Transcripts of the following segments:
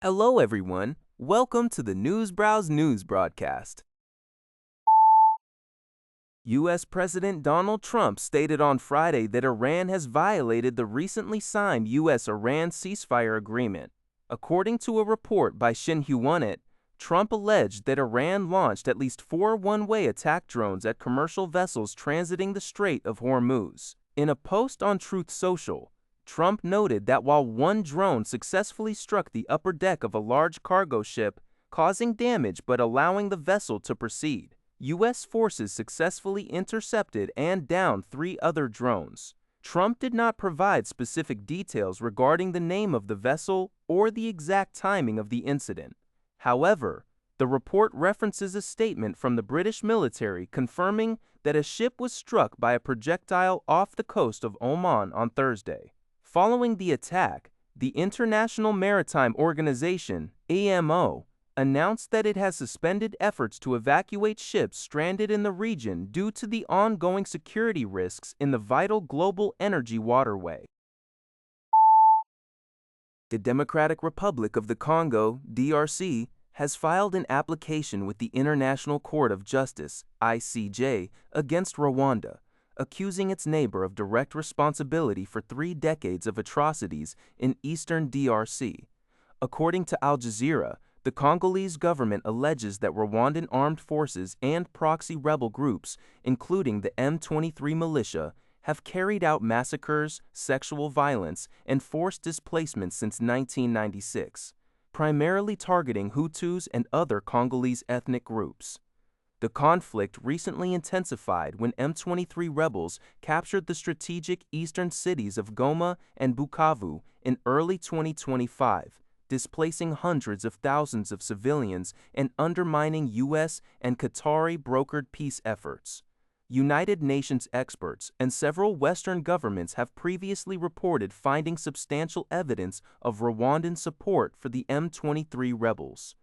Hello, everyone. Welcome to the Newsbrowse News broadcast. U.S. President Donald Trump stated on Friday that Iran has violated the recently signed U.S.-Iran ceasefire agreement. According to a report by Xinhua, Trump alleged that Iran launched at least 4 one-way attack drones at commercial vessels transiting the Strait of Hormuz. In a post on Truth Social, Trump noted that while one drone successfully struck the upper deck of a large cargo ship, causing damage but allowing the vessel to proceed, U.S. forces successfully intercepted and downed 3 other drones. Trump did not provide specific details regarding the name of the vessel or the exact timing of the incident. However, the report references a statement from the British military confirming that a ship was struck by a projectile off the coast of Oman on Thursday. Following the attack, the International Maritime Organization, IMO, announced that it has suspended efforts to evacuate ships stranded in the region due to the ongoing security risks in the vital global energy waterway. The Democratic Republic of the Congo, DRC, has filed an application with the International Court of Justice, ICJ, against Rwanda, accusing its neighbor of direct responsibility for 3 decades of atrocities in eastern DRC. According to Al Jazeera, the Congolese government alleges that Rwandan armed forces and proxy rebel groups, including the M23 militia, have carried out massacres, sexual violence, and forced displacement since 1996, primarily targeting Hutus and other Congolese ethnic groups. The conflict recently intensified when M23 rebels captured the strategic eastern cities of Goma and Bukavu in early 2025, displacing hundreds of thousands of civilians and undermining U.S. and Qatari-brokered peace efforts. United Nations experts and several Western governments have previously reported finding substantial evidence of Rwandan support for the M23 rebels.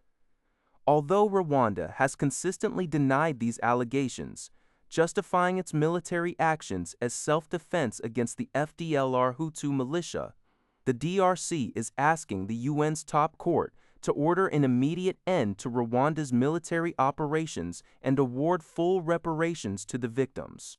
Although Rwanda has consistently denied these allegations, justifying its military actions as self-defense against the FDLR Hutu militia, the DRC is asking the UN's top court to order an immediate end to Rwanda's military operations and award full reparations to the victims.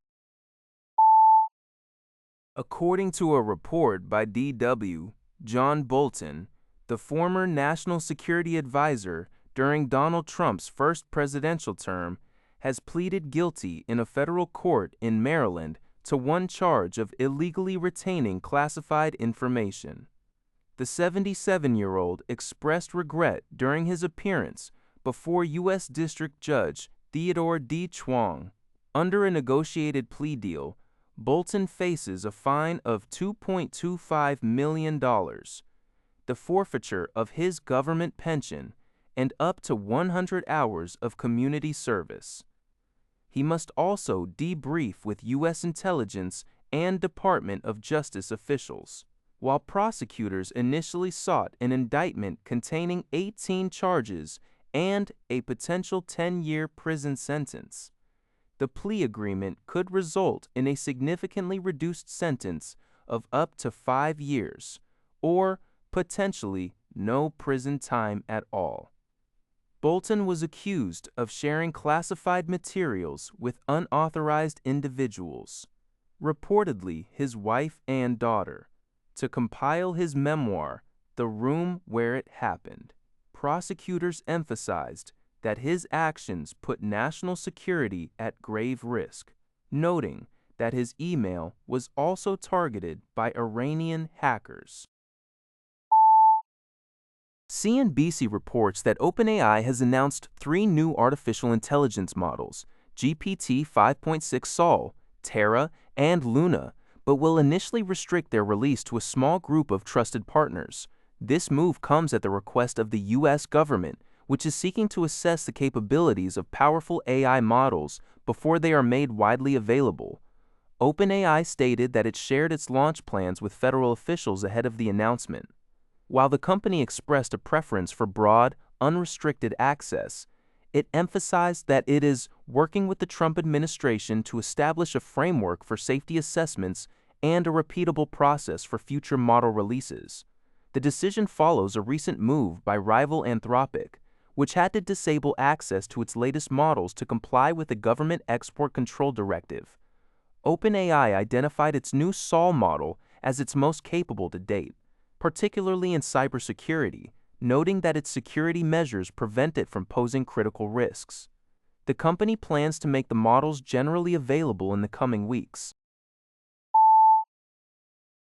According to a report by DW, John Bolton, the former National Security Advisor during Donald Trump's first presidential term, has pleaded guilty in a federal court in Maryland to one charge of illegally retaining classified information. The 77-year-old expressed regret during his appearance before U.S. District Judge Theodore D. Chuang. Under a negotiated plea deal, Bolton faces a fine of $2.25 million, the forfeiture of his government pension, and up to 100 hours of community service. He must also debrief with U.S. intelligence and Department of Justice officials. While prosecutors initially sought an indictment containing 18 charges and a potential 10-year prison sentence, the plea agreement could result in a significantly reduced sentence of up to 5 years, or potentially no prison time at all. Bolton was accused of sharing classified materials with unauthorized individuals, reportedly his wife and daughter, to compile his memoir, The Room Where It Happened. Prosecutors emphasized that his actions put national security at grave risk, noting that his email was also targeted by Iranian hackers. CNBC reports that OpenAI has announced 3 new artificial intelligence models, GPT 5.6 Sol, Terra, and Luna, but will initially restrict their release to a small group of trusted partners. This move comes at the request of the U.S. government, which is seeking to assess the capabilities of powerful AI models before they are made widely available. OpenAI stated that it shared its launch plans with federal officials ahead of the announcement. While the company expressed a preference for broad, unrestricted access, it emphasized that it is working with the Trump administration to establish a framework for safety assessments and a repeatable process for future model releases. The decision follows a recent move by rival Anthropic, which had to disable access to its latest models to comply with the Government Export Control Directive. OpenAI identified its new Sol model as its most capable to date, particularly in cybersecurity, noting that its security measures prevent it from posing critical risks. The company plans to make the models generally available in the coming weeks.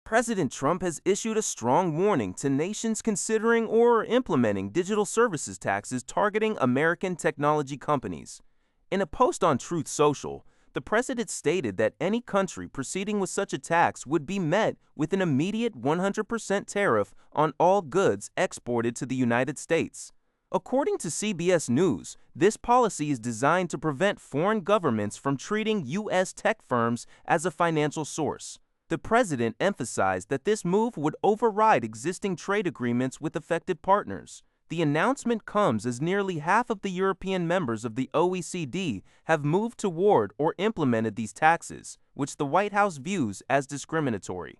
President Trump has issued a strong warning to nations considering or implementing digital services taxes targeting American technology companies. In a post on Truth Social, the president stated that any country proceeding with such a tax would be met with an immediate 100% tariff on all goods exported to the United States. According to CBS News, this policy is designed to prevent foreign governments from treating U.S. tech firms as a financial source. The president emphasized that this move would override existing trade agreements with affected partners. The announcement comes as nearly half of the European members of the OECD have moved toward or implemented these taxes, which the White House views as discriminatory.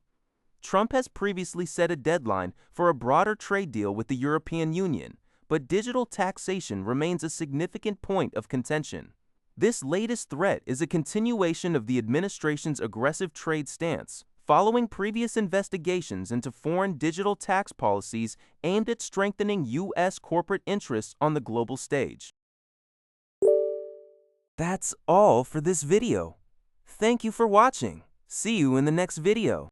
Trump has previously set a deadline for a broader trade deal with the European Union, but digital taxation remains a significant point of contention. This latest threat is a continuation of the administration's aggressive trade stance, following previous investigations into foreign digital tax policies aimed at strengthening U.S. corporate interests on the global stage. That's all for this video. Thank you for watching. See you in the next video.